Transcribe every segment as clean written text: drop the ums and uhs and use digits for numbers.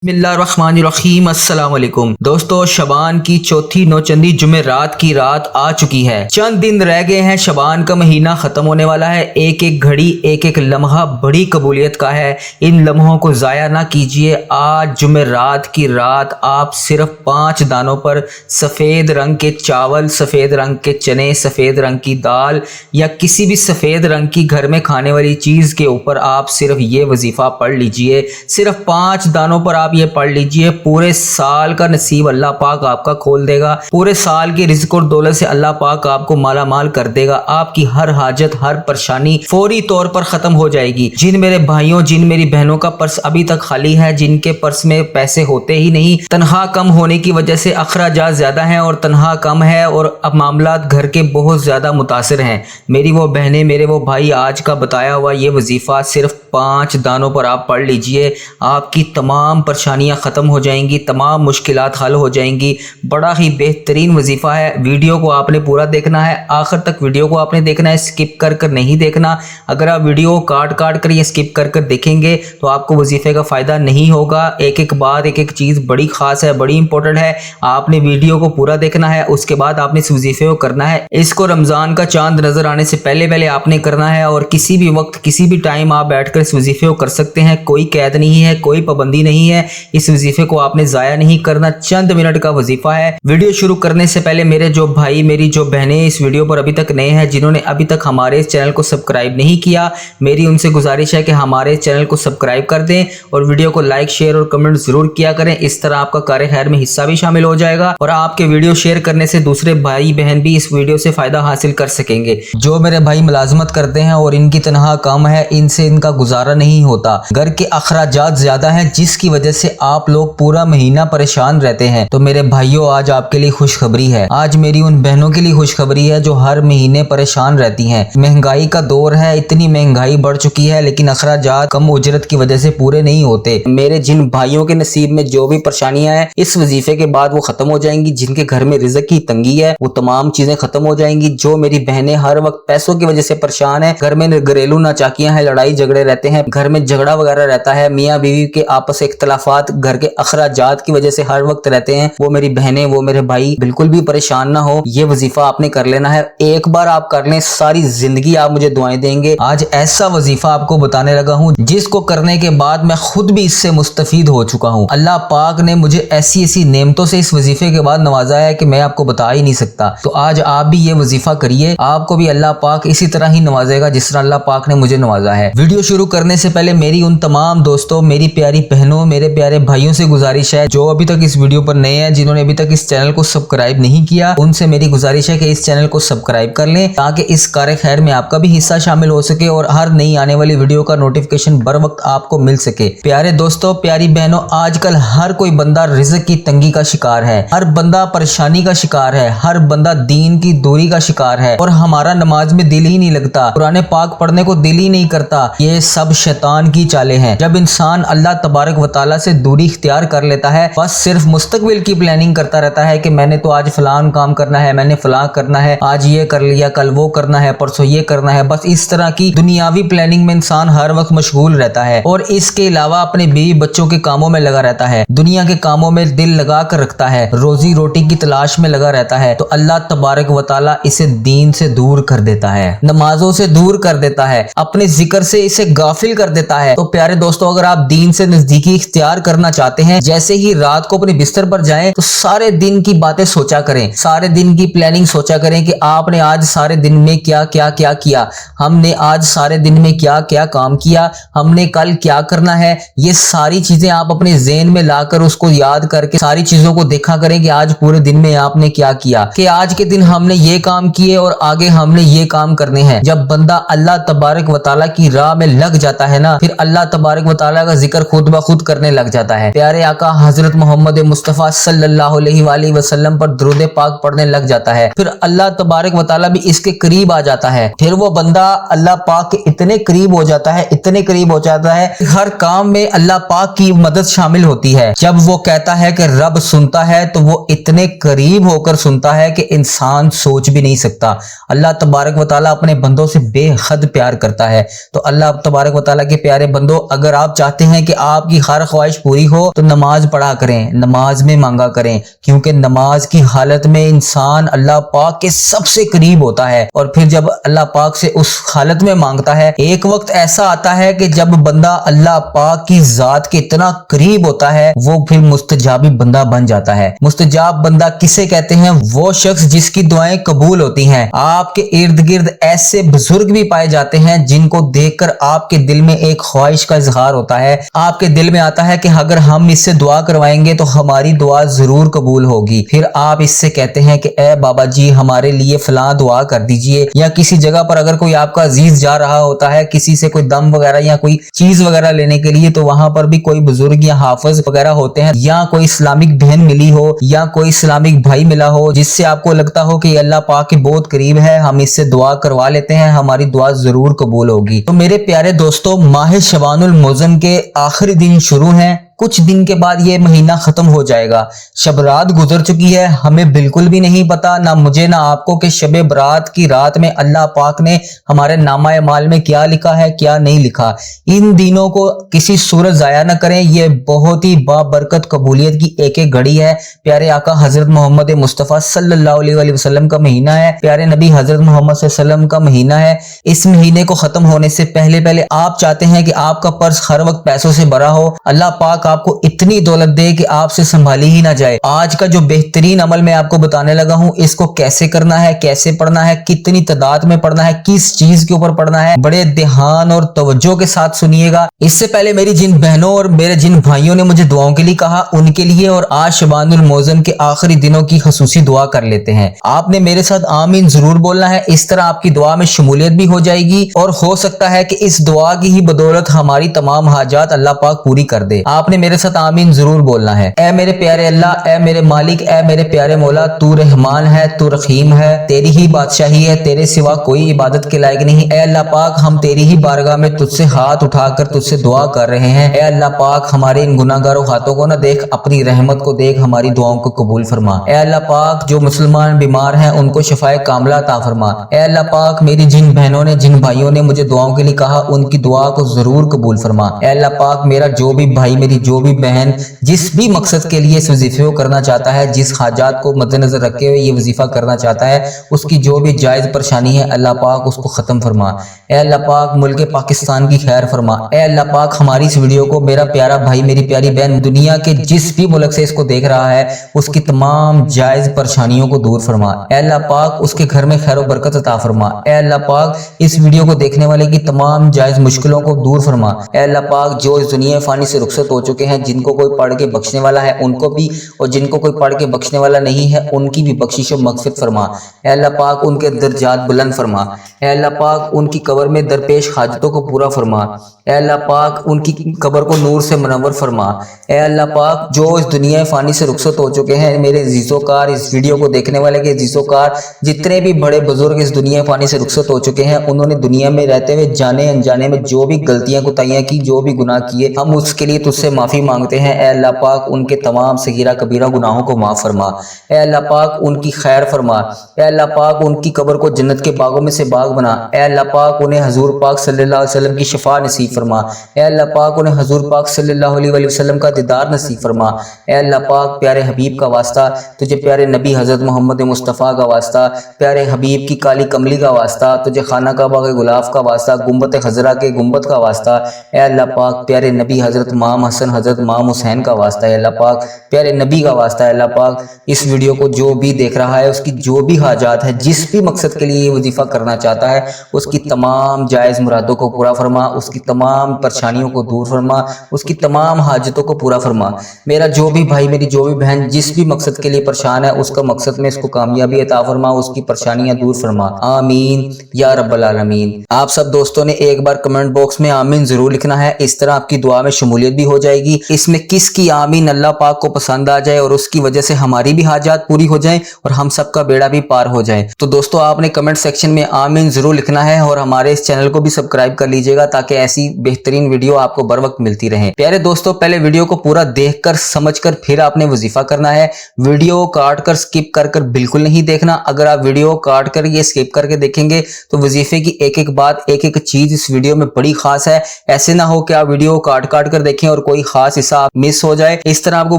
बिस्मिल्लाहिर्रहमानिर्रहीम। अस्सलाम वालेकुम दोस्तों, शबान की चौथी नौचंदी जुमेरात की रात आ चुकी है। चंद दिन रह गए हैं, शबान का महीना खत्म होने वाला है। एक एक घड़ी, एक एक लम्हा बड़ी कबूलियत का है। इन लम्हों को ज़ाया ना कीजिए। आज जुमेरात की रात आप सिर्फ 5 दानों पर सफ़ेद रंग के चावल, सफ़ेद रंग के चने, सफ़ेद रंग की दाल या किसी भी सफ़ेद रंग की घर में खाने वाली चीज़ के ऊपर आप सिर्फ ये वजीफ़ा पढ़ लीजिए। सिर्फ 5 दानों पर आप ये पढ़ लीजिए। पूरे साल का नसीब अल्लाह पाक आपका खोल देगा। पूरे साल की रिज़्क़ और दौलत से अल्लाह पाक आपको माला माल कर देगा। आपकी हर हाजत, हर परेशानी फौरी तौर पर ख़त्म हो जाएगी। जिन मेरे भाइयों, जिन मेरी बहनों का पर्स अभी तक खाली है, जिनके पर्स में पैसे होते ही नहीं, तनख्वाह कम होने की वजह से अखराजात ज़्यादा हैं और तनख्वाह कम है और अब मामलात घर के बहुत ज़्यादा मुतासिर हैं, मेरी वो बहनें, मेरे वो भाई, आज का बताया हुआ ये वजीफ़ा सिर्फ 5 दानों पर आप पढ़ लीजिए। आपकी तमाम परेशानियां ख़त्म हो जाएंगी, तमाम मुश्किलात हल हो जाएंगी। बड़ा ही बेहतरीन वजीफ़ा है। वीडियो को आपने पूरा देखना है, आखिर तक वीडियो को आपने देखना है, स्किप कर कर नहीं देखना। अगर आप वीडियो काट काट कर या स्किप कर कर देखेंगे तो आपको वजीफ़े का फ़ायदा नहीं होगा। एक एक बात, एक एक चीज़ बड़ी ख़ास है, बड़ी इंपॉर्टेंट है। आपने वीडियो को पूरा देखना है, उसके बाद आपने इस वजीफ़े को करना है। इसको रमज़ान का चांद नज़र आने से पहले पहले आपने करना है और किसी भी वक्त, किसी भी टाइम आप बैठ कर इस वजीफ़े को कर सकते हैं। कोई कैद नहीं है, कोई पाबंदी नहीं है। इस वजीफे को आपने जाया नहीं करना। चंद मिनट का वजीफा है। वीडियो शुरू करने से पहले मेरे जो भाई, मेरी जो बहनें इस वीडियो पर अभी तक नए हैं, जिन्होंने अभी तक हमारे इस चैनल को सब्सक्राइब नहीं किया, मेरी उनसे गुजारिश है कि हमारे इस चैनल को सब्सक्राइब कर दें और वीडियो को लाइक, शेयर और कमेंट जरूर किया करें। इस तरह आपका कार्य खैर में हिस्सा भी शामिल हो जाएगा और आपके वीडियो शेयर करने से दूसरे भाई बहन भी इस वीडियो से फायदा हासिल कर सकेंगे। जो मेरे भाई मुलाजमत करते हैं और इनकी तनख्वाह कम है, इनसे इनका गुजारा नहीं होता, घर के अखराजात ज्यादा हैं, जिसकी वजह से आप लोग पूरा महीना परेशान रहते हैं, तो मेरे भाइयों आज आपके लिए खुशखबरी है। आज मेरी उन बहनों के लिए खुशखबरी है जो हर महीने परेशान रहती हैं। महंगाई का दौर है, इतनी महंगाई बढ़ चुकी है, लेकिन अखराजात कम उजरत की वजह से पूरे नहीं होते। मेरे जिन भाइयों के नसीब में जो भी परेशानियां हैं, इस वजीफे के बाद वो खत्म हो जाएंगी। जिनके घर में रिज़्क़ की तंगी है, वो तमाम चीजें खत्म हो जाएंगी। जो मेरी बहनें हर वक्त पैसों की वजह से परेशान है, घर में घरेलू नाचाकियां हैं, लड़ाई झगड़े रहते हैं, घर में झगड़ा वगैरह रहता है, मियाँ बीवी के आपस इख्तलाफात घर के अखराजात की वजह से हर वक्त रहते हैं, वो मेरी बहनें, वो मेरे भाई बिल्कुल भी परेशान ना हो। ये वजीफा आपने कर लेना है। एक बार आप कर लें, सारी जिंदगी आप मुझे दुआएं देंगे। आज ऐसा वजीफा आपको बताने लगा हूँ जिसको करने के बाद मैं खुद भी इससे मुस्तफीद हो चुका हूँ। अल्लाह पाक ने मुझे ऐसी ऐसी नेमतों से इस वजीफे के बाद नवाजा है कि मैं आपको बता ही नहीं सकता। तो आज आप भी ये वजीफा करिए, आपको भी अल्लाह पाक इसी तरह ही नवाजेगा जिस तरह अल्लाह पाक ने मुझे नवाजा है। वीडियो शुरू करने से पहले मेरी उन तमाम दोस्तों, मेरी प्यारी बहनों, मेरे प्यारे भाइयों से गुजारिश है जो अभी तक इस वीडियो पर नए हैं, जिन्होंने अभी तक इस चैनल को सब्सक्राइब नहीं किया, उनसे मेरी गुजारिश है कि इस चैनल को सब्सक्राइब कर लें ताकि इस कार्य खैर में आपका भी हिस्सा शामिल हो सके और हर नई आने वाली वीडियो का नोटिफिकेशन बर वक्त आपको मिल सके। प्यारे दोस्तों, प्यारी बहनों, आजकल हर कोई बंदा रिज़्क़ की तंगी का शिकार है, हर बंदा परेशानी का शिकार है, हर बंदा दीन की दूरी का शिकार है और हमारा नमाज में दिल ही नहीं लगता, कुरान पाक पढ़ने को दिल ही नहीं करता। ये सब शैतान की चालें हैं। जब इंसान अल्लाह तबारक व तआला से दूरी इख्तियार कर लेता है, बस सिर्फ मुस्तकबिल की प्लानिंग करता रहता है कि मैंने तो आज फलान काम करना है, मैंने फलां करना है, आज ये कर लिया, कल वो करना है, परसों ये करना है। बस इस तरह की दुनियावी प्लानिंग में इंसान हर वक्त मशगूल रहता है और इसके अलावा अपने बीवी बच्चों के कामों में लगा रहता है, दुनिया के कामों में दिल लगा कर रखता है, रोजी रोटी की तलाश में लगा रहता है। तो अल्लाह तबारक व तआला इसे दीन से दूर कर देता है, नमाजों से दूर कर देता है, अपने जिक्र से इसे गाफिल कर देता है। तो प्यारे दोस्तों, अगर आप दीन से नजदीकी इख्तियार करना चाहते हैं, जैसे ही रात को अपने बिस्तर पर जाएं तो सारे दिन की बातें सोचा करें, सारे दिन की प्लानिंग सोचा करें कि आपने आज सारे दिन में क्या क्या क्या किया, हमने आज सारे दिन में क्या क्या काम किया, हमने कल क्या करना है। ये सारी चीजें आप अपने ज़हन में लाकर उसको याद करके सारी चीजों को देखा करें कि आज पूरे दिन में आपने क्या किया, कि आज के दिन हमने ये काम किए और आगे हमने ये काम करने हैं। जब बंदा अल्लाह तबारक व तआला की राह में लग जाता है ना, फिर अल्लाह तबारक व तआला का जिक्र खुद ब खुद करने लग जाता है। प्यारे आका हजरत मोहम्मद मुस्तफ़ा सल्लल्लाहु अलैहि वसल्लम पर दुरूद पाक पढ़ने लग जाता है, फिर अल्लाह तबारक व तआला भी इसके करीब आ जाता है। फिर वो बंदा अल्लाह पाक के इतने करीब हो जाता है, इतने करीब हो जाता है, हर काम में अल्लाह पाक की मदद शामिल होती है। जब वो कहता है कि रब सुनता है, तो वो इतने करीब होकर सुनता है कि इंसान सोच भी नहीं सकता। अल्लाह तबारक व तआला अपने बंदों से बेहद प्यार करता है। तो अल्लाह तबारक तबारक व तआला के प्यारे बंदो, अगर आप चाहते हैं कि आपकी हर ख्वाहिश पूरी हो तो नमाज पढ़ा करें, नमाज में मांगा करें, क्योंकि नमाज की हालत में इंसान अल्लाह पाक के सबसे करीब होता है। और फिर जब अल्लाह पाक से उस हालत में मांगता है, एक वक्त ऐसा आता है कि जब बंदा अल्लाह पाक की जात के इतना करीब होता है, वो फिर मुस्तजाबी बंदा बन जाता है। मुस्तजाब बंदा किसे कहते हैं? वो शख्स जिसकी दुआएं कबूल होती हैं। आपके इर्द गिर्द ऐसे बुजुर्ग भी पाए जाते हैं जिनको देखकर आपके दिल में एक ख्वाहिश का इजहार होता है। आपके दिल में आता है कि अगर हम इससे दुआ करवाएंगे तो हमारी दुआ जरूर कबूल होगी। फिर आप इससे कहते हैं कि ए बाबा जी, हमारे लिए फलां दुआ कर दीजिए। या किसी जगह पर अगर कोई आपका अजीज जा रहा होता है किसी से कोई दम वगैरह या कोई चीज वगैरह लेने के लिए, तो वहां पर भी कोई बुजुर्ग या हाफिज वगैरह होते हैं, या कोई इस्लामिक बहन मिली हो या कोई इस्लामिक भाई मिला हो जिससे आपको लगता हो कि अल्लाह पाक के बहुत करीब है, हम इससे दुआ करवा लेते हैं, हमारी दुआ जरूर कबूल होगी। तो मेरे प्यारे दोस्तों, माह शबानुल मोज़म के आखिरी दिन शुरू हैं। कुछ दिन के बाद ये महीना खत्म हो जाएगा। शब रात गुजर चुकी है, हमें बिल्कुल भी नहीं पता, ना मुझे ना आपको, कि शब बरात की रात में अल्लाह पाक ने हमारे नामा माल में क्या लिखा है क्या नहीं लिखा। इन दिनों को किसी सूरत जाया न करें, ये बहुत ही बाबरकत कबूलियत की एक एक घड़ी है। प्यारे आका हजरत मोहम्मद मुस्तफ़ा सल्लल्लाहु अलैहि वसल्लम का महीना है, प्यारे नबी हजरत मोहम्मद सल्लल्लाहु अलैहि वसल्लम का महीना है। इस महीने को खत्म होने से पहले पहले आप चाहते हैं कि आपका पर्स हर वक्त पैसों से भरा हो, अल्लाह पाक आपको इतनी दौलत दे कि आपसे संभाली ही ना जाए। आज का जो बेहतरीन अमल मैं आपको बताने लगा हूं, इसको कैसे करना है, कैसे पढ़ना है, कितनी तादाद में पढ़ना है, किस चीज के ऊपर पढ़ना है, बड़े ध्यान और तवज्जो के साथ सुनिएगा। इससे पहले मेरी जिन बहनों और मेरे जिन भाइयों ने मुझे दुआओं के लिए कहा, उनके लिए और आज शबानुल मोज़म के आखिरी दिनों की खसूसी दुआ कर लेते हैं। आपने मेरे साथ आमीन जरूर बोलना है, इस तरह आपकी दुआ में शमूलियत भी हो जाएगी और हो सकता है कि इस दुआ की ही बदौलत हमारी तमाम हाजात अल्लाह पाक पूरी कर दे। आपने मेरे साथ आमीन जरूर बोलना है। ए मेरे प्यारे अल्लाह, ए मेरे मालिक, ए मेरे प्यारे मौला, तू रहमान है, तू रहीम है, तेरी ही बादशाही है, तेरे सिवा कोई इबादत के लायक नहीं। ए अल्लाह पाक, हम तेरी ही बारगाह में तुझसे हाथ उठाकर तुझसे दुआ कर रहे हैं। ए अल्लाह पाक, हमारे इन गुनाहगारों हाथों को ना देख, अपनी रहमत को देख, हमारी दुआओं को कबूल फरमा। ए अल्लाह पाक, जो मुसलमान बीमार हैं उनको शिफाए कामला अता फरमा। ए अल्लाह पाक, मेरी जिन बहनों ने जिन भाइयों ने मुझे दुआओं के लिए कहा, उनकी दुआ को जरूर कबूल फरमा। ए अल्लाह पाक, मेरा जो भी भाई, मेरी जो भी बहन जिस भी मकसद के लिए इस वजीफे को करना चाहता है, जिस हाजात को मद्देनजर रखे हुए ये वजीफा करना चाहता है, उसकी जो भी जायज परेशानी है अल्लाह पाक उसको खत्म फरमा। ए अल्लाह पाक, मुल्क पाकिस्तान की खैर फरमा। ए अल्लाह पाक, हमारी इस वीडियो को मेरा प्यारा भाई, मेरी प्यारी बहन दुनिया के जिस भी मुल्क से इसको देख रहा है, उसकी तमाम जायज परेशानियों को दूर फरमा। ए अल्लाह पाक, उसके घर में खैर बरकत अता फरमा। ए अल्लाह पाक, इस वीडियो को देखने वाले की तमाम जायज मुश्किलों को दूर फरमा। ए अल्लाह पाक, जो इस दुनिया फानी से रुखसत हो चुके हैं, जिनको कोई पढ़ के बख्शने वाला है उनको भी, और जिनको कोई पढ़ के बख्शने वाला नहीं है उनकी भी बख्शिश और मगफिरत फरमा। ए अल्लाह पाक, उनके दर्जात बुलंद फरमा। ए अल्लाह पाक, उनकी कब्र में दरपेश हाजतों को पूरा फरमा। ए अल्लाह पाक, उनकी कब्र को नूर से मुनव्वर फरमा। ए अल्लाह पाक, जो इस दुनिया फानी से रुखसत हो चुके हैं, मेरे अज़ीज़ोकार, इस वीडियो को देखने वाले के अज़ीज़ोकार, जितने भी बड़े बुजुर्ग इस दुनिया फानी से रुखसत हो चुके हैं, उन्होंने दुनिया में रहते हुए जाने अनजाने में जो भी गलतियां कोताहियां की, जो भी गुनाह किए, हम उसके लिए तुझसे माफी मांगते हैं। ए अल्लाह पाक, उनके तमाम सगीरा कबीरा गुनाहों को माफ फरमा। ए अल्लाह पाक, उनकी खैर फरमा। ए अल्लाह पाक, उनकी कब्र को जन्नत के बागों में से बाग बना। ए अल्लाह पाक, उन्हें हजूर पाक सल्लल्लाहु अलैहि वसल्लम की शफा नसीब फरमा। ए अल्लाह पाक, उन्हें हजूर पाक सल्लल्लाहु अलैहि वसल्लम का दीदार नसीब फरमा। ए अल्लाह पाक, प्यारे हबीब का वास्ता, तुझे प्यारे नबी हजरत मोहम्मद मुस्तफ़ा का वास्ता, प्यारे हबीब की काली कमली का वास्ता, तुझे खाना काबा के गुलाफ का वास्ता, गुम्बत खजरा के गुम्बत का वास्ता। ए अल्लाह पाक, प्यारे नबी हजरत इमाम हसन हजरत इमाम हुसैन का वास्ता है। अल्लाह पाक, प्यारे नबी का वास्ता है। अल्लाह पाक, इस वीडियो को जो भी देख रहा है, उसकी जो भी हाजात है, जिस भी मकसद के लिए ये वजीफा करना चाहता है, उसकी तमाम जायज़ मुरादों को पूरा फरमा, उसकी तमाम परेशानियों को दूर फरमा, उसकी तमाम हाजतों को पूरा फरमा। मेरा जो भी भाई, मेरी जो भी बहन जिस भी मकसद के लिए परेशान है, उसका मकसद में इसको कामयाबी अता फरमा, उसकी परेशानियां दूर फरमा। आमीन या रब्बल आलमीन। आप सब दोस्तों ने एक बार कमेंट बॉक्स में आमीन जरूर लिखना है, इस तरह आपकी दुआ में शमूलियत भी हो जाएगी। जाएगी। इसमें किसकी आमीन अल्लाह पाक को पसंद आ जाए और उसकी वजह से हमारी भी हाजात पूरी हो जाए और हम सबका बेड़ा भी पार हो जाए। तो दोस्तों आपने कमेंट सेक्शन में आमीन जरूर लिखना है और हमारे इस चैनल को भी सब्सक्राइब कर लीजिएगा ताकि ऐसी बेहतरीन वीडियो आपको बर वक्त मिलती रहे। प्यारे दोस्तों पहले वीडियो को पूरा देखकर समझकर फिर आपने वजीफा करना है। वीडियो काट कर स्किप कर बिल्कुल नहीं देखना। अगर आप वीडियो काट कर ये स्किप करके देखेंगे तो वजीफे की एक एक बात एक एक चीज इस वीडियो में बड़ी खास है। ऐसे ना हो कि आप वीडियो काट कर देखें और कोई खास हिस्सा मिस हो जाए। इस तरह आपको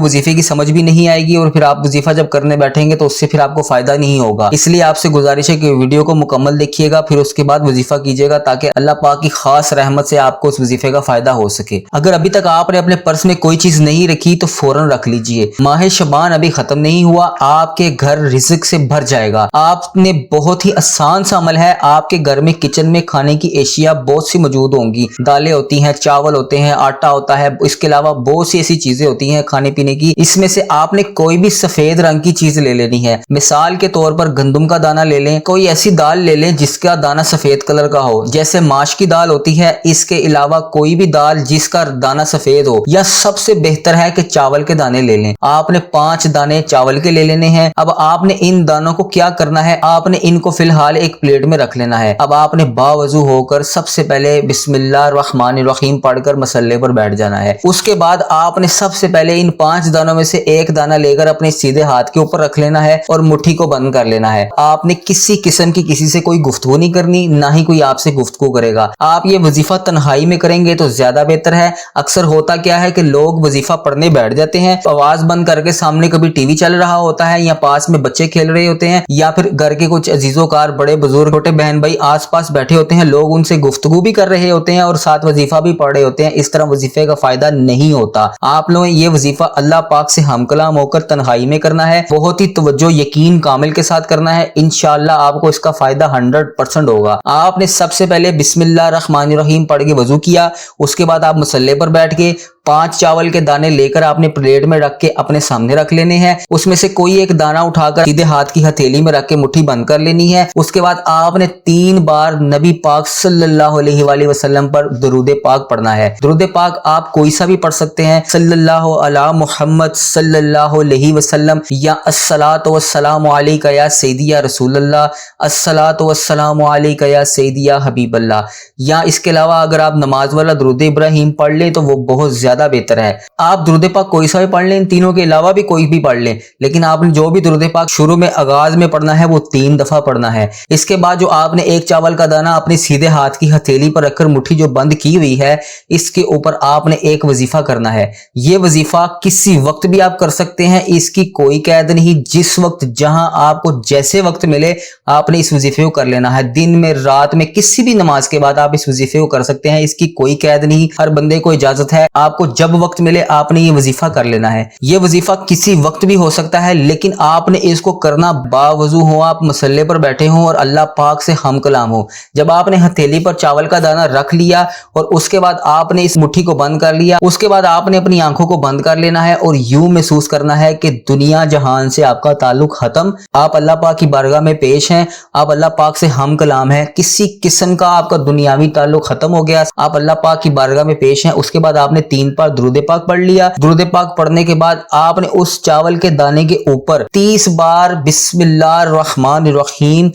वजीफे की समझ भी नहीं आएगी और फिर आप वजीफा जब करने बैठेंगे तो उससे फिर आपको फायदा नहीं होगा। इसलिए आपसे गुजारिश है कि वीडियो को मुकम्मल देखिएगा फिर उसके बाद वजीफा कीजिएगा ताकि अल्लाह पाक की खास रहमत से आपको उस वजीफे का फायदा हो सके। अगर अभी तक आपने अपने पर्स में कोई चीज नहीं रखी तो फौरन रख लीजिए। माह शबान अभी खत्म नहीं हुआ, आपके घर रिज़्क से भर जाएगा। आपने बहुत ही आसान सा अमल है। आपके घर में किचन में खाने की एशिया बहुत सी मौजूद होंगी। दालें होती हैं, चावल होते हैं, आटा होता है, इसके अलावा बहुत सी ऐसी चीजें होती हैं खाने पीने की। इसमें से आपने कोई भी सफेद रंग की चीज ले लेनी है। मिसाल के तौर पर गंदम का दाना ले लें, कोई ऐसी दाल ले लें जिसका दाना सफेद कलर का हो, जैसे माश की दाल होती है। इसके अलावा कोई भी दाल जिसका दाना सफेद हो, या सबसे बेहतर है कि चावल के दाने ले लें। आपने 5 दाने चावल के ले लेने हैं। अब आपने इन दानों को क्या करना है, आपने इनको फिलहाल एक प्लेट में रख लेना है। अब आपने बावजू होकर सबसे पहले बिस्मिल्लाहिर्रहमानिर्रहीम पढ़कर मसल्ले पर बैठ जाना है। उसके बाद आपने सबसे पहले इन 5 दानों में से एक दाना लेकर अपने सीधे हाथ के ऊपर रख लेना है और मुट्ठी को बंद कर लेना है। आपने किसी किस्म की किसी से कोई गुफ्तगू नहीं करनी, ना ही कोई आपसे गुफ्तगू करेगा। आप ये वजीफा तन्हाई में करेंगे तो ज्यादा बेहतर है। अक्सर होता क्या है कि लोग वजीफा पढ़ने बैठ जाते हैं, आवाज बंद करके सामने कभी टीवी चल रहा होता है या पास में बच्चे खेल रहे होते हैं या फिर घर के कुछ अजीजोकार बड़े बुजुर्ग छोटे बहन भाई आसपास बैठे होते हैं। लोग उनसे गुफ्तगू भी कर रहे होते हैं और साथ वजीफा भी पढ़ रहे होते हैं। इस तरह वजीफे का फायदा नहीं होता। आप लोग ये वजीफा अल्लाह पाक से हम कलाम होकर तन्हाई में करना है, बहुत ही तवज्जो यकीन कामिल के साथ करना है। इंशाअल्लाह आपको इसका फायदा 100% होगा। आपने सबसे पहले बिस्मिल्लाहिर्रहमानिर्रहीम पढ़ के वजू किया, उसके बाद आप मुसल्ले पर बैठ के 5 चावल के दाने लेकर आपने प्लेट में रख के अपने सामने रख लेने हैं। उसमें से कोई एक दाना उठाकर सीधे हाथ की हथेली में रख के मुट्ठी बंद कर लेनी है। उसके बाद आपने 3 बार नबी पाक सल्लल्लाहु अलैहि वसल्लम पर दुरूद पाक पढ़ना है। दुरूद पाक आप कोई सा भी पढ़ सकते हैं, सल्लल्लाहु अला मुहम्मद सल्लल्लाहु अलैहि वसल्लम या अस्सलातु वस्सलामु अलैका या सय्यदी या रसूलल्लाह, अस्सलातु वस्सलामु अलैका या सय्यदी या हबीबल्लाह। या इसके अलावा अगर आप नमाज वाला दुरूद इब्राहिम पढ़ लें तो वो बहुत ज्यादा बेहतर है। आप दुरूद पाक कोई सा भी पढ़ लें, इन तीनों के अलावा भी कोई भी पढ़ लें, लेकिन आपने जो भी दुरूद पाक शुरू में आगाज में पढ़ना है वो 3 दफा पढ़ना है। इसके बाद जो आपने एक चावल का दाना अपने सीधे हाथ की हथेली पर रखकर मुट्ठी जो बंद की हुई है, इसके ऊपर आपने एक वजीफा करना है। ये वजीफा किसी वक्त भी आप कर सकते हैं, इसकी कोई कैद नहीं। जिस वक्त जहां आपको जैसे वक्त मिले आपने इस वजीफे को कर लेना है। दिन में रात में किसी भी नमाज के बाद आप इस वजीफे को कर सकते हैं, इसकी कोई कैद नहीं। हर बंदे को इजाजत है, आपको जब वक्त मिले आपने ये वजीफा कर लेना है। ये वजीफा किसी वक्त भी हो सकता है, लेकिन आपने इसको करना बावजू हो, आप मसल्ले पर बैठे हो और अल्लाह पाक से हम कलाम हो। जब आपने हथेली पर चावल का दाना रख लिया और उसके बाद आपने इस मुट्ठी को बंद कर लिया, उसके बाद आपने अपनी आंखों को बंद कर लेना है और यूं महसूस करना है कि दुनिया जहान से आपका ताल्लुक खत्म। आप अल्लाह पाक की बारगाह में पेश हैं, आप अल्लाह पाक से हम कलाम है, किसी किस्म का आपका दुनियावी ताल्लुक खत्म हो गया, आप अल्लाह पाक की बारगाह में पेश हैं। उसके बाद आपने 3 बार दुरूद पाक पढ़ लिया। दुरूद पाक पढ़ने के बाद आपने उस चावल के दाने के ऊपर 30 बार बिस्मिल्लाहिर्रहमानिर्रहीम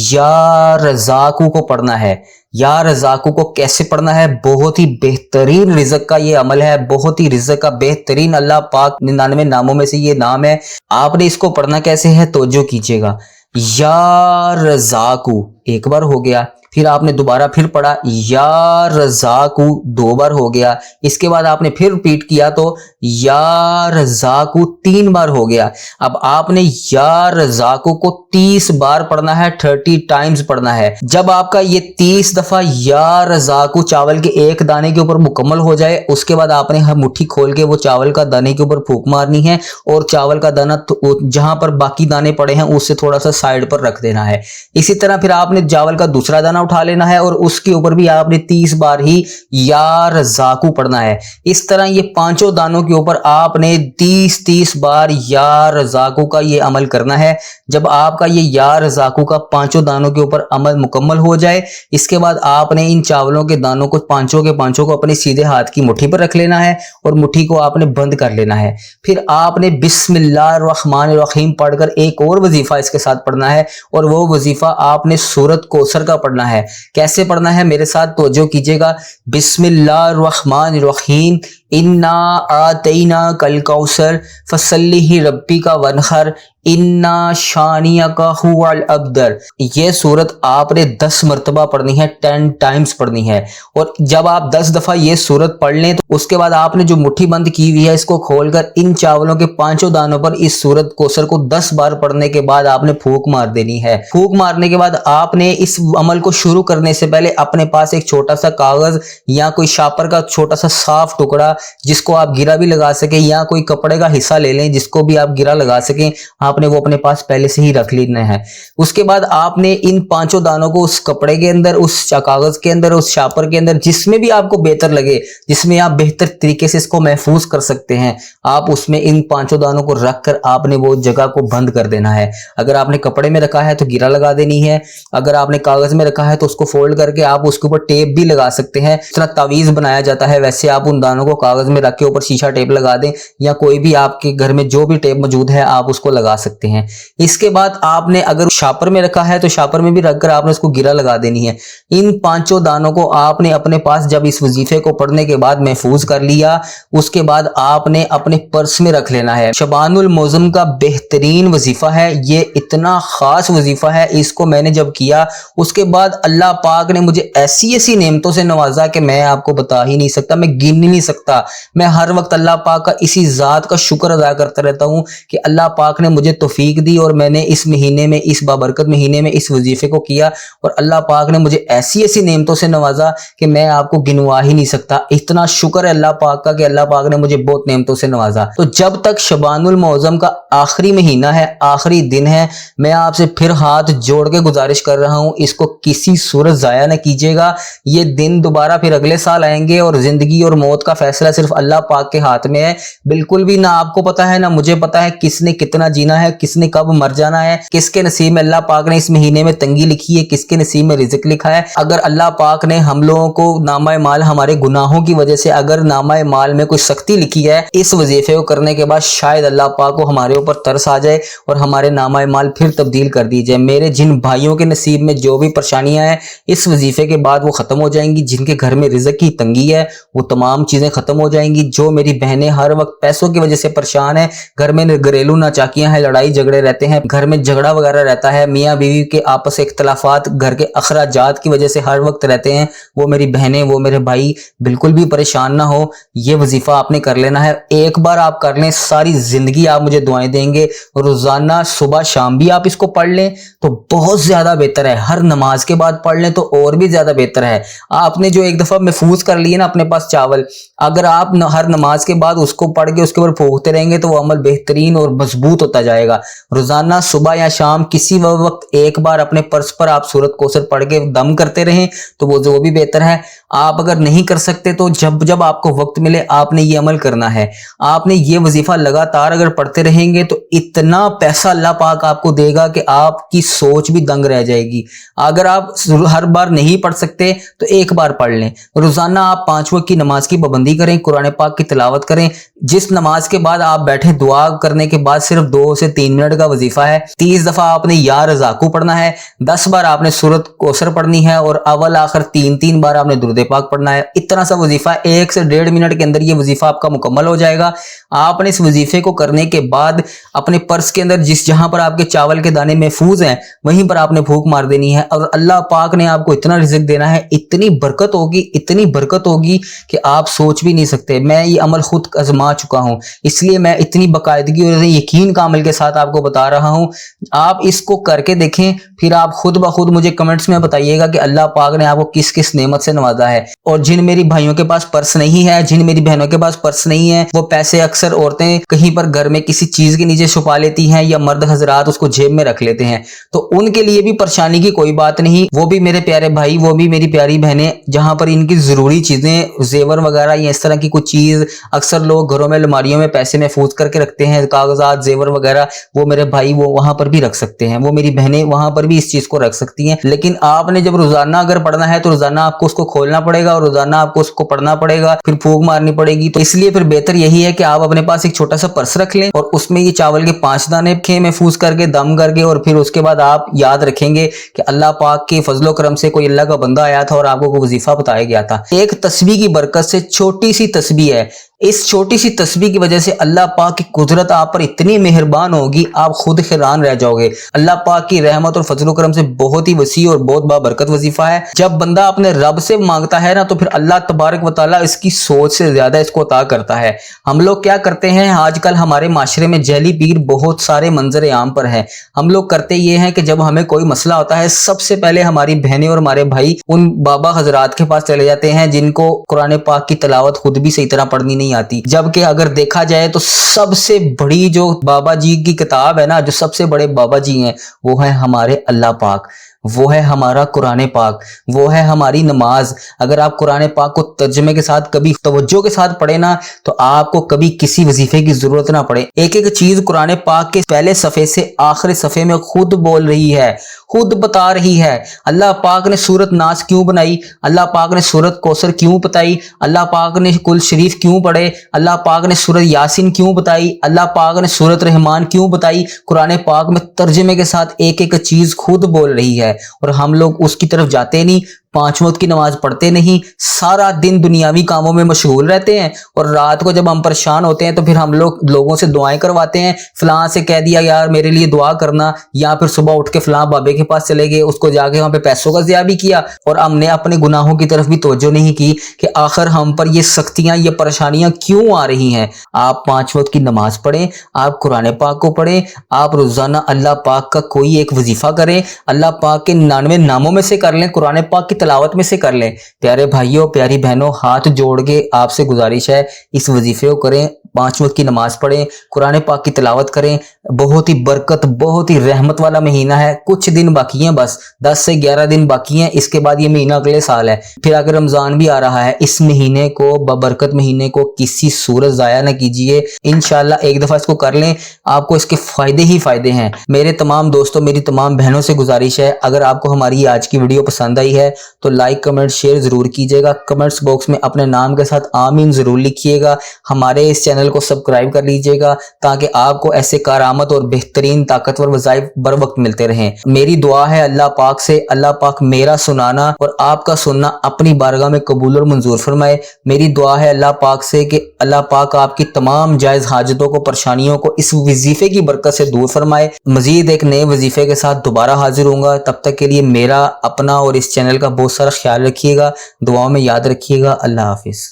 या रज़ाकू को पढ़ना है। या रज़ाकू को कैसे पढ़ना है, बहुत ही बेहतरीन रिज़्क का ये अमल है, बहुत ही रिज़्क का बेहतरीन अल्लाह पाक 99 नामों में से ये नाम है। आपने इसको पढ़ना कैसे है तवज्जो कीजिएगा। या रज़ाकू एक बार हो गया, फिर आपने दोबारा फिर पढ़ा या रज़ाकू 2 बार हो गया, इसके बाद आपने फिर रिपीट किया तो या रज़ाकू 3 बार हो गया। अब आपने या रज़ाकू को 30 बार पढ़ना है, 30 टाइम्स पढ़ना है। जब आपका ये 30 दफा या रज़ाकू चावल के एक दाने के ऊपर मुकम्मल हो जाए, उसके बाद आपने मुट्ठी खोल के वो चावल का दाने के ऊपर फूंक मारनी है और चावल का दाना जहां पर बाकी दाने पड़े हैं उससे थोड़ा सा साइड पर रख देना है। इसी तरह फिर आपने चावल का दूसरा दाना उठा लेना है और उसके ऊपर भी आपने 30 बार ही या रज़ाकू पढ़ना है। इस तरह ये पांचों दानों के ऊपर आपने 30-30 बार या रज़ाकू का ये अमल करना है। जब आपका ये या रज़ाकू का पांचों दानों के ऊपर अमल मुकम्मल हो जाए, इसके बाद आपने इन चावलों के दानों को पांचों के पांचों को अपने सीधे हाथ की मुट्ठी पर रख लेना है और मुट्ठी को आपने बंद कर लेना है। फिर आपने बिस्मिल्लाहिर्रहमानिर्रहीम पढ़कर एक और वजीफा इसके साथ पढ़ना है और वो वजीफा आपने सूरत कौसर का पढ़ना है। कैसे पढ़ना है मेरे साथ तवज्जो कीजिएगा। बिस्मिल्लाहिर्रहमानिर्रहीम इन्ना आतैना कल कौसर फसल्लिहि रब्बिका वनहर इन्ना शानिया का हुवल अब्दर। ये सूरत आपने 10 मरतबा पढ़नी है, 10 टाइम्स पढ़नी है। और जब आप 10 दफा ये सूरत पढ़ लें तो उसके बाद आपने जो मुट्ठी बंद की हुई है इसको खोलकर इन चावलों के पांचों दानों पर इस सूरत कौसर को 10 बार पढ़ने के बाद आपने फूंक मार देनी है। फूंक मारने के बाद आपने इस अमल को शुरू करने से पहले अपने पास एक छोटा सा कागज या कोई शापर का छोटा सा साफ टुकड़ा जिसको आप गिरा भी लगा सके या कोई कपड़े का हिस्सा ले लें जिसको भी आप गिरा लगा सकें, आपने वो अपने पास पहले से ही रख लेना है। उसके बाद आपने इन पांचों दानों को उस कपड़े के अंदर, उस कागज के अंदर, उस शापर के अंदर, जिसमें भी आपको बेहतर लगे, जिसमें आप बेहतर तरीके से इसको महफूज कर सकते हैं, आप उसमें इन पांचों दानों को रखकर आपने वो जगह को बंद कर देना है। अगर आपने कपड़े में रखा है तो गिरा लगा देनी है, अगर आपने कागज में रखा है तो उसको फोल्ड करके आप उसके ऊपर टेप भी लगा सकते हैं। इस तरह तावीज बनाया जाता है वैसे आप उन दानों को कागज में रख के ऊपर शीशा टेप लगा दें या कोई भी आपके घर में जो भी टेप मौजूद है आप उसको लगा सकते हैं। इसके बाद आपने अगर शापर में रखा है तो शापर में भी रखकर आपने उसको गिरा लगा देनी है। इन पांचों दानों को आपने अपने पास जब इस वजीफे को पढ़ने के बाद महफूज कर लिया, उसके बाद आपने अपने पर्स में रख लेना है। शबानुल मौज़म का बेहतरीन वजीफा है, ये इतना खास वजीफा है, इसको मैंने जब किया उसके बाद अल्लाह पाक ने मुझे ऐसी ऐसी नेमतों से नवाजा कि मैं आपको बता ही नहीं सकता, मैं गिन नहीं सकता। मैं हर वक्त अल्लाह पाक का इसी जात का शुक्र अदा करता रहता हूँ कि अल्लाह पाक ने मुझे तौफीक दी और मैंने इस महीने में, इस बाबरकत महीने में इस वजीफे को किया और अल्लाह पाक ने मुझे ऐसी ऐसी नेमतों से नवाजा कि मैं आपको गिनवा ही नहीं सकता। इतना शुक्र है अल्लाह पाक का कि अल्लाह पाक ने मुझे बहुत नेमतों से नवाजा। तो जब तक शबानुल मौज़म का आखिरी महीना है, आखिरी दिन है, मैं आपसे फिर हाथ जोड़ के गुजारिश कर रहा हूँ, इसको किसी सूरत जाया न कीजिएगा। ये दिन दोबारा फिर अगले साल आएंगे और जिंदगी और मौत का फैसला सिर्फ अल्लाह पाक के हाथ में है। बिल्कुल भी ना आपको पता है ना मुझे पता है किसने कितना जीना है, किसने कब मर जाना है, किसके नसीब में अल्लाह पाक ने इस महीने में तंगी लिखी है, किसके नसीब में रिज़्क लिखा है। अगर अल्लाह पाक ने हम लोगों को नामा माल हमारे गुनाहों की वजह से अगर नामा माल में कोई सख्ती लिखी है, इस वजीफे को करने के बाद शायद अल्लाह पाक को हमारे ऊपर तरस आ जाए और हमारे नामा माल फिर तब्दील कर दी जाए। मेरे जिन भाइयों के नसीब में जो भी परेशानियां हैं इस वजीफे के बाद वो खत्म हो जाएंगी। जिनके घर में रिज़्क की तंगी है वो तमाम चीजें खत्म हो जाएंगी। जो मेरी बहनें हर वक्त पैसों की वजह से परेशान है, घर में घरेलू नाचाकियां हैं, लड़ाई झगड़े रहते हैं, घर में झगड़ा वगैरह रहता है, मियाँ बीवी के आपस इख्तलाफात घर के अखराजात की वजह से हर वक्त रहते हैं, वो मेरी बहनें, वो मेरे भाई बिल्कुल भी परेशान ना हो। ये वजीफा आपने कर लेना है, एक बार आप कर लें सारी जिंदगी आप मुझे दुआएं देंगे। रोजाना सुबह शाम भी आप इसको पढ़ लें तो बहुत ज्यादा बेहतर है, हर नमाज के बाद पढ़ लें तो और भी ज्यादा बेहतर है। आपने जो एक दफा महफूज कर लिए ना अपने पास चावल, अगर आप हर नमाज के बाद उसको पढ़ के उसके ऊपर फूंकते रहेंगे तो वो अमल बेहतरीन और मजबूत होता जाएगा। रोजाना सुबह या शाम किसी वक्त एक बार अपने पर्स पर आप सूरत कौसर पढ़ के दम करते रहें तो वो भी बेहतर है। आप अगर नहीं कर सकते तो जब जब आपको वक्त मिले आपने ये अमल करना है। आपने ये वजीफा लगातार अगर पढ़ते रहेंगे तो इतना पैसा अल्लाह पाक आपको देगा कि आपकी सोच भी दंग रह जाएगी। अगर आप हर बार नहीं पढ़ सकते तो एक बार पढ़ लें। रोजाना आप 5 वक्त की नमाज की पाबंदी करें, कुरान पाक की तिलावत करें। जिस नमाज के बाद आप बैठे दुआ करने के बाद सिर्फ 2 से 3 मिनट का वजीफा है। 30 दफा आपने या रज़ाकू पढ़ना है, 10 बार आपने सूरत कौसर पढ़नी है और अव्वल आखिर 3-3 बार आपने दुरूद पाक पढ़ना है। इतना सा वजीफा 1 से 1.5 मिनट के अंदर ये वजीफा आपका मुकम्मल हो जाएगा। आपने इस वजीफे को करने के बाद अपने पर्स के अंदर जहां पर आपके चावल के दाने महफूज हैं वहीं पर आपने फूंक मार देनी है और अल्लाह पाक ने आपको इतना रिज़्क देना है, इतनी बरकत होगी, इतनी बरकत होगी कि आप सोच भी नहीं सकते। मैं ये अमल खुद आजमा चुका हूं, इसलिए मैं इतनी बाकायदगी और यकीन का अमल के साथ आपको बता रहा हूं। आप इसको करके देखें, फिर आप खुद ब खुद मुझे कमेंट्स में बताइएगा कि अल्लाह पाक ने आपको किस किस नेमत से नवाजा ज्यादा है। और जिन मेरी भाइयों के पास पर्स नहीं है, जिन मेरी बहनों के पास पर्स नहीं है, वो पैसे अक्सर औरतें कहीं पर घर में किसी चीज के नीचे छुपा लेती हैं या मर्द हजरात उसको जेब में रख लेते हैं। तो उनके लिए भी परेशानी की कोई बात नहीं, वो भी मेरे प्यारे भाई, वो भी मेरी प्यारी बहनें, जहां पर इनकी जरूरी चीजें जेवर वगैरह या इस तरह की कुछ चीज अक्सर लोग घरों में अलमारियों में पैसे महफूज करके रखते हैं, कागजात जेवर वगैरह, वो मेरे भाई वो वहां पर भी रख सकते हैं, वो मेरी बहनें वहां पर भी इस चीज को रख सकती हैं। लेकिन आपने जब रोजाना अगर पढ़ना है तो रोजाना आपको उसको खोलना पड़ेगा और रोजाना आपको उसको पढ़ना पड़ेगा, फिर फूंक मारनी पड़ेगी। तो इसलिए फिर बेहतर यही है कि आप अपने पास एक छोटा सा पर्स रख लें और उसमें ये चावल के 5 दाने रखें महफूज करके, दम करके, और फिर उसके बाद आप याद रखेंगे कि अल्लाह पाक के फजलो करम से कोई अल्लाह का बंदा आया था और आपको वजीफा बताया गया था। एक तस्बीह की बरकत से, छोटी सी तस्बीह है, इस छोटी सी तस्बीह की वजह से अल्लाह पाक की कुदरत आप पर इतनी मेहरबान होगी, आप खुद हैरान रह जाओगे। अल्लाह पाक की रहमत और फजल करम से बहुत ही वसी और बहुत बाबरकत वजीफा है। जब बंदा अपने रब से मांगता है ना, तो फिर अल्लाह तबारक व तआला इसकी सोच से ज्यादा इसको अता करता है। हम लोग क्या करते हैं, आजकल हमारे माशरे में जहली पीर बहुत सारे मंजर आम पर है। हम लोग करते ये हैं कि जब हमें कोई मसला होता है, सबसे पहले हमारी बहनें और हमारे भाई उन बाबा हजरात के पास चले जाते हैं जिनको कुरान पाक की तिलावत खुद भी सही तरह पढ़नी नहीं आती। जबकि अगर देखा जाए तो सबसे बड़ी जो बाबा जी की किताब है ना, जो सबसे बड़े बाबा जी हैं, वो है हमारे अल्लाह पाक, वो है हमारा कुरान पाक, वो है हमारी नमाज। अगर आप कुरान पाक को तर्जुमे के साथ कभी तवज्जो के साथ पढ़े ना, तो आपको कभी किसी वजीफे की जरूरत ना पड़े। एक एक चीज कुरान पाक के पहले सफे से आखिरी सफे में खुद बोल रही है, खुद बता रही है। अल्लाह पाक ने सूरत नास क्यों बनाई, अल्लाह पाक ने सूरत कौसर क्यों बताई, अल्लाह पाक ने कुल शरीफ क्यों पढ़े, अल्लाह पाक ने सूरत यासीन क्यों बताई, अल्लाह पाक ने सूरत रहमान क्यों बताई। कुरान पाक में तर्जुमे के साथ एक एक चीज खुद बोल रही है और हम लोग उसकी तरफ जाते नहीं, 5 वक्त की नमाज पढ़ते नहीं, सारा दिन दुनियावी कामों में मशगूल रहते हैं। और रात को जब हम परेशान होते हैं तो फिर हम लोगों से दुआएं करवाते हैं, फलां से कह दिया यार मेरे लिए दुआ करना, या फिर सुबह उठ के फलां बाबे के पास चले गए, उसको जाके वहां पे पैसों का ज़िया भी किया और हमने अपने गुनाहों की तरफ भी तवज्जो नहीं की कि आखिर हम पर ये सख्तियां, ये परेशानियां क्यों आ रही हैं। आप 5 वक्त की नमाज पढ़ें, आप कुरान पाक को पढ़ें, आप रोजाना अल्लाह पाक का कोई एक वजीफा करें, अल्लाह पाक के 99 नामों में से कर लें, कुरान पाक की तिलावत में से कर लें। प्यारे भाइयों प्यारी बहनों, हाथ जोड़ के आपसे गुजारिश है, इस वजीफे को करें, 5 वक्त की नमाज पढ़ें, कुरान पाक की तिलावत करें। बहुत ही बरकत, बहुत ही रहमत वाला महीना है। कुछ दिन बाकी हैं, बस 10 से 11 दिन बाकी हैं, इसके बाद ये महीना अगले साल है। फिर अगर रमजान भी आ रहा है, इस महीने को, बबरकत महीने को किसी सूरत जाया ना कीजिए। इंशाल्लाह एक दफा इसको कर लें, आपको इसके फायदे ही फायदे हैं। मेरे तमाम दोस्तों, मेरी तमाम बहनों से गुजारिश है, अगर आपको हमारी आज की वीडियो पसंद आई है तो लाइक कमेंट शेयर जरूर कीजिएगा। कमेंट्स बॉक्स में अपने नाम के साथ आमीन जरूर लिखिएगा। हमारे इस चैनल को सब्सक्राइब कर लीजिएगा ताकि आपको ऐसे करामत और बेहतरीन ताकतवर वज़ाइफ बर वक्त मिलते रहें। मेरी दुआ है अल्लाह पाक से, अल्लाह पाक मेरा सुनाना और आपका सुनना अपनी बारगाह में कबूल और मंजूर फरमाए। मेरी दुआ है अल्लाह पाक से कि अल्लाह पाक आपकी तमाम जायज हाजतों को, परेशानियों को इस वजीफे की बरकत से दूर फरमाए। मजीद एक नए वजीफे के साथ दोबारा हाजिर होऊंगा। तब तक के लिए मेरा, अपना और इस चैनल का बहुत सारा ख्याल रखिएगा, दुआओं में याद रखिएगा। अल्लाह हाफिज।